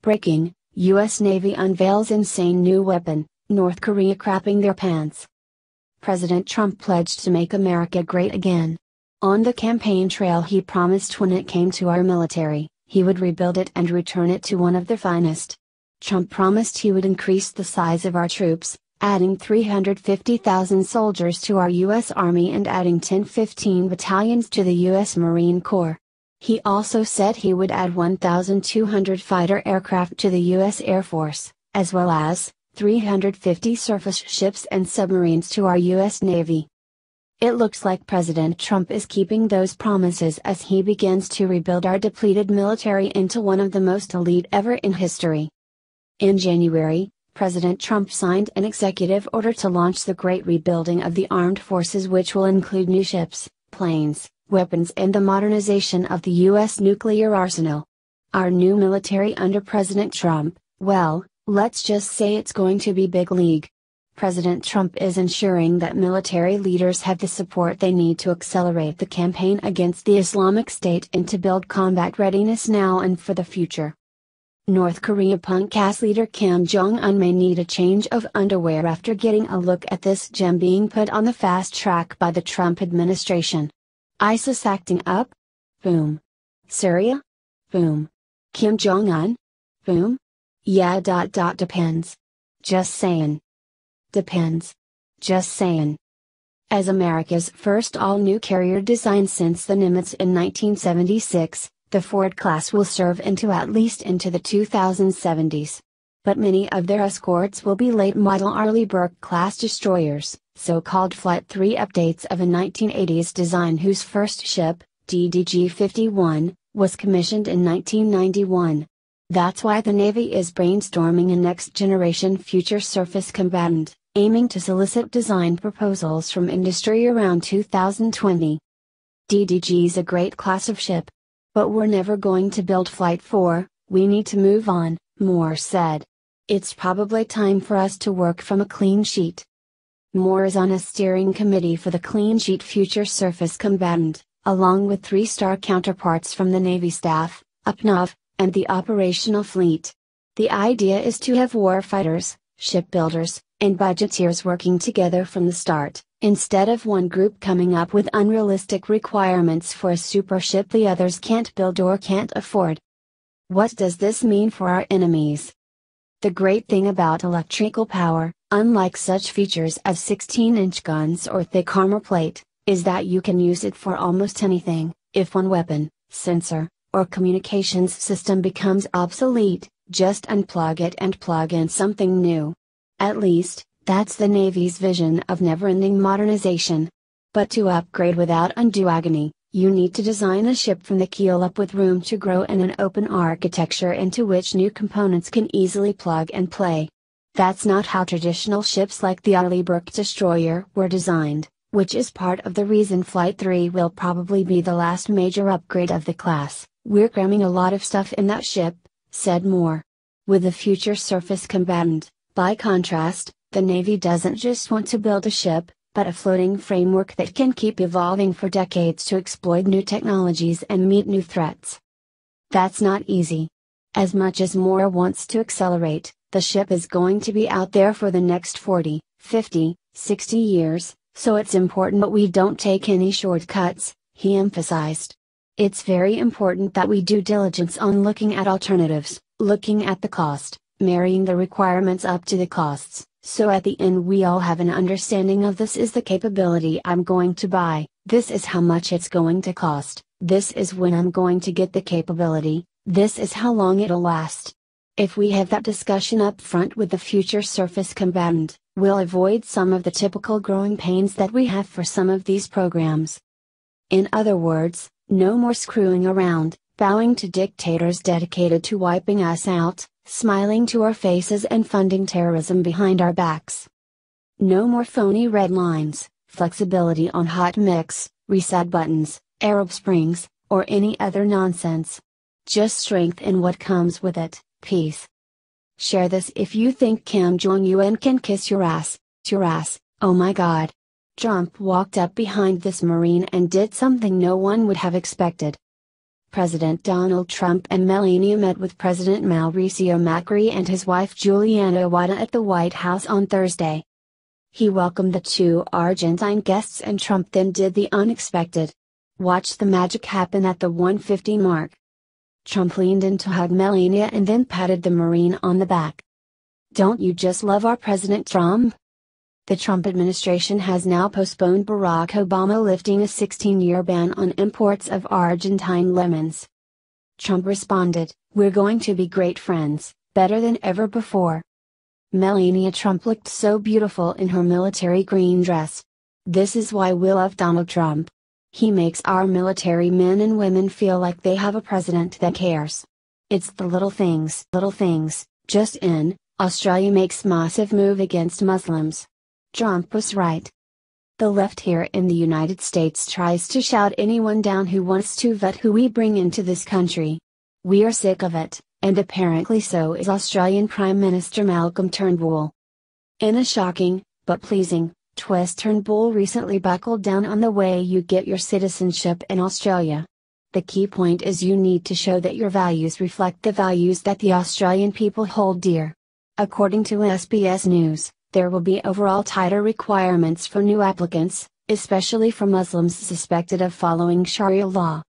Breaking: U.S. Navy unveils insane new weapon, North Korea crapping their pants. President Trump pledged to make America great again. On the campaign trail he promised when it came to our military, he would rebuild it and return it to one of the finest. Trump promised he would increase the size of our troops, adding 350,000 soldiers to our U.S. Army and adding 10-15 battalions to the U.S. Marine Corps. He also said he would add 1,200 fighter aircraft to the U.S. Air Force, as well as 350 surface ships and submarines to our U.S. Navy. It looks like President Trump is keeping those promises as he begins to rebuild our depleted military into one of the most elite ever in history. In January, President Trump signed an executive order to launch the great rebuilding of the armed forces, which will include new ships, planes, weapons, and the modernization of the U.S. nuclear arsenal. Our new military under President Trump, well, let's just say it's going to be big league. President Trump is ensuring that military leaders have the support they need to accelerate the campaign against the Islamic State and to build combat readiness now and for the future. North Korea punk-ass leader Kim Jong-un may need a change of underwear after getting a look at this gem being put on the fast track by the Trump administration. ISIS acting up? Boom. Syria? Boom. Kim Jong-un? Boom. Yeah. Depends. Just saying. Depends. Just saying. As America's first all-new carrier design since the Nimitz in 1976, the Ford class will serve at least into the 2070s. But many of their escorts will be late-model Arleigh Burke-class destroyers, so-called Flight 3 updates of a 1980s design whose first ship, DDG-51, was commissioned in 1991. That's why the Navy is brainstorming a next-generation future surface combatant, aiming to solicit design proposals from industry around 2020. DDG's a great class of ship. But we're never going to build Flight 4, we need to move on, Moore said. It's probably time for us to work from a clean sheet. Moore is on a steering committee for the Clean Sheet Future Surface Combatant, along with 3-star counterparts from the Navy staff, UPNAV, and the operational fleet. The idea is to have warfighters, shipbuilders, and budgeteers working together from the start, instead of one group coming up with unrealistic requirements for a super ship the others can't build or can't afford. What does this mean for our enemies? The great thing about electrical power, unlike such features as 16-inch guns or thick armor plate, is that you can use it for almost anything. If one weapon, sensor, or communications system becomes obsolete, just unplug it and plug in something new. At least, that's the Navy's vision of never-ending modernization. But to upgrade without undue agony, you need to design a ship from the keel up with room to grow and an open architecture into which new components can easily plug and play. That's not how traditional ships like the Arleigh Burke destroyer were designed, which is part of the reason Flight 3 will probably be the last major upgrade of the class. We're cramming a lot of stuff in that ship, said Moore. With the future surface combatant, by contrast, the Navy doesn't just want to build a ship, but a floating framework that can keep evolving for decades to exploit new technologies and meet new threats. That's not easy. As much as Moore wants to accelerate, the ship is going to be out there for the next 40, 50, 60 years, so it's important that we don't take any shortcuts, he emphasized. It's very important that we do diligence on looking at alternatives, looking at the cost, marrying the requirements up to the costs, so at the end we all have an understanding of this is the capability I'm going to buy, this is how much it's going to cost, this is when I'm going to get the capability, this is how long it'll last. If we have that discussion up front with the future surface combatant, we'll avoid some of the typical growing pains that we have for some of these programs. In other words, no more screwing around, bowing to dictators dedicated to wiping us out, smiling to our faces and funding terrorism behind our backs. No more phony red lines, flexibility on hot mix, reset buttons, Arab Springs, or any other nonsense. Just strength in what comes with it, peace. Share this if you think Kim Jong-un can kiss your ass, oh my god. Trump walked up behind this Marine and did something no one would have expected. President Donald Trump and Melania met with President Mauricio Macri and his wife Juliana Wada at the White House on Thursday. He welcomed the two Argentine guests and Trump then did the unexpected. Watch the magic happen at the 1:50 mark. Trump leaned in to hug Melania and then patted the Marine on the back. "Don't you just love our President Trump?" The Trump administration has now postponed Barack Obama lifting a 16-year ban on imports of Argentine lemons. Trump responded, "We're going to be great friends, better than ever before." Melania Trump looked so beautiful in her military green dress. "This is why we love Donald Trump. He makes our military men and women feel like they have a president that cares. It's the little things. Just in, Australia makes massive move against Muslims. Trump was right." The left here in the United States tries to shout anyone down who wants to vet who we bring into this country. We are sick of it, and apparently so is Australian Prime Minister Malcolm Turnbull. In a shocking, but pleasing, twist, Turnbull recently buckled down on the way you get your citizenship in Australia. The key point is you need to show that your values reflect the values that the Australian people hold dear. According to SBS News, there will be overall tighter requirements for new applicants, especially for Muslims suspected of following Sharia law.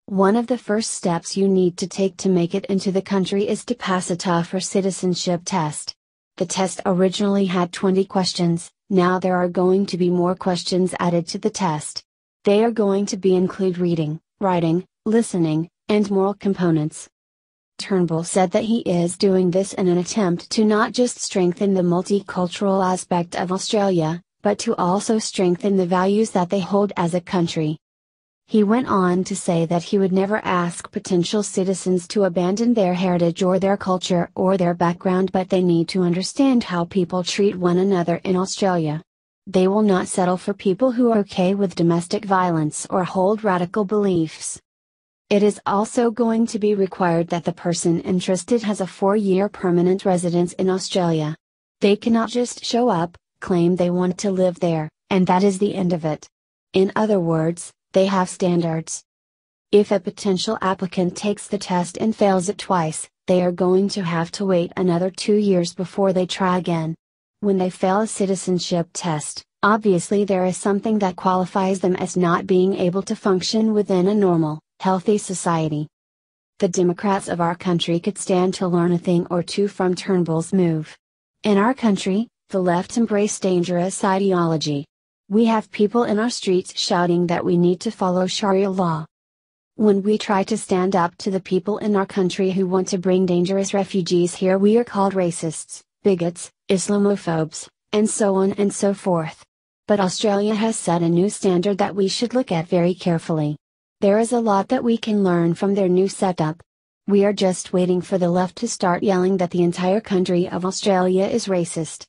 One of the first steps you need to take to make it into the country is to pass a tougher citizenship test. The test originally had 20 questions, now there are going to be more questions added to the test. They are going to include reading, writing, listening, and moral components. Turnbull said that he is doing this in an attempt to not just strengthen the multicultural aspect of Australia, but to also strengthen the values that they hold as a country. He went on to say that he would never ask potential citizens to abandon their heritage or their culture or their background, but they need to understand how people treat one another in Australia. They will not settle for people who are okay with domestic violence or hold radical beliefs. It is also going to be required that the person interested has a 4-year permanent residence in Australia. They cannot just show up, claim they want to live there, and that is the end of it. In other words, they have standards. If a potential applicant takes the test and fails it twice, they are going to have to wait another 2 years before they try again. When they fail a citizenship test, obviously there is something that qualifies them as not being able to function within a normal, healthy society. The Democrats of our country could stand to learn a thing or two from Turnbull's move. In our country, the left embrace dangerous ideology. We have people in our streets shouting that we need to follow Sharia law. When we try to stand up to the people in our country who want to bring dangerous refugees here, we are called racists, bigots, Islamophobes, and so on and so forth. But Australia has set a new standard that we should look at very carefully. There is a lot that we can learn from their new setup. We are just waiting for the left to start yelling that the entire country of Australia is racist.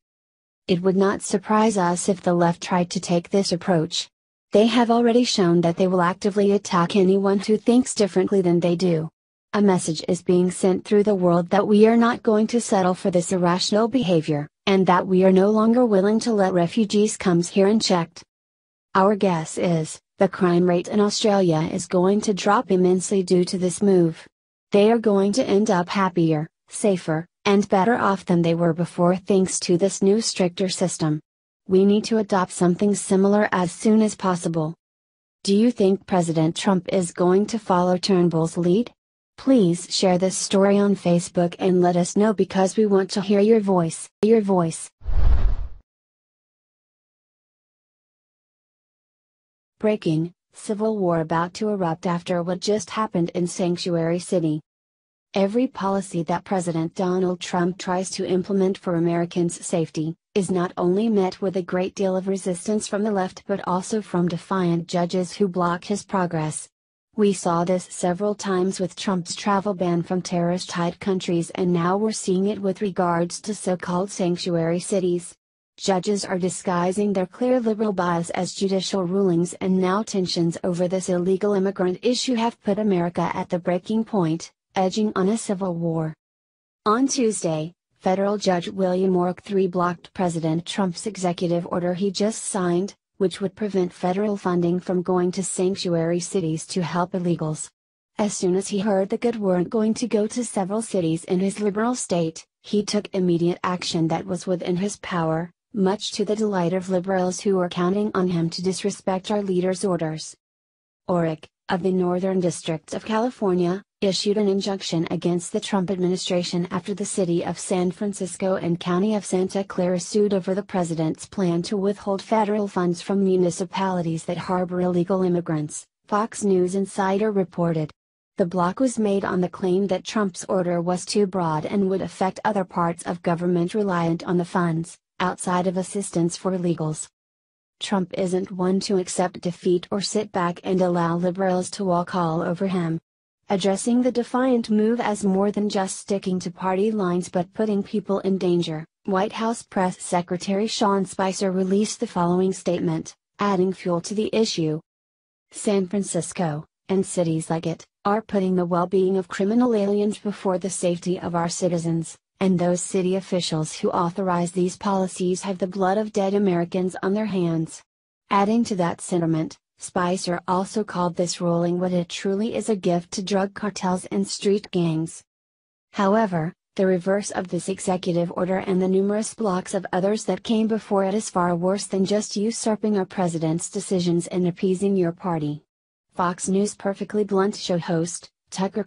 It would not surprise us if the left tried to take this approach. They have already shown that they will actively attack anyone who thinks differently than they do. A message is being sent through the world that we are not going to settle for this irrational behavior, and that we are no longer willing to let refugees come here unchecked. Our guess is, the crime rate in Australia is going to drop immensely due to this move. They are going to end up happier, safer, and better off than they were before thanks to this new stricter system. We need to adopt something similar as soon as possible. Do you think President Trump is going to follow Turnbull's lead? Please share this story on Facebook and let us know because we want to hear your voice. Breaking, civil war about to erupt after what just happened in Sanctuary City. Every policy that President Donald Trump tries to implement for Americans' safety, is not only met with a great deal of resistance from the left but also from defiant judges who block his progress. We saw this several times with Trump's travel ban from terrorist-hit countries, and now we're seeing it with regards to so-called sanctuary cities. Judges are disguising their clear liberal bias as judicial rulings, and now tensions over this illegal immigrant issue have put America at the breaking point, edging on a civil war. On Tuesday, federal judge William Orrick III blocked President Trump's executive order he just signed, which would prevent federal funding from going to sanctuary cities to help illegals. As soon as he heard the good weren't going to go to several cities in his liberal state, he took immediate action that was within his power, much to the delight of liberals who were counting on him to disrespect our leader's orders. ORIC, of the Northern District of California, issued an injunction against the Trump administration after the city of San Francisco and county of Santa Clara sued over the president's plan to withhold federal funds from municipalities that harbor illegal immigrants, Fox News Insider reported. The block was made on the claim that Trump's order was too broad and would affect other parts of government reliant on the funds, outside of assistance for illegals. Trump isn't one to accept defeat or sit back and allow liberals to walk all over him. Addressing the defiant move as more than just sticking to party lines but putting people in danger, White House Press Secretary Sean Spicer released the following statement, adding fuel to the issue. San Francisco, and cities like it, are putting the well-being of criminal aliens before the safety of our citizens, and those city officials who authorize these policies have the blood of dead Americans on their hands. Adding to that sentiment, Spicer also called this ruling what it truly is, a gift to drug cartels and street gangs. However, the reverse of this executive order and the numerous blocks of others that came before it is far worse than just usurping a president's decisions and appeasing your party. Fox News Perfectly Blunt show host, Tucker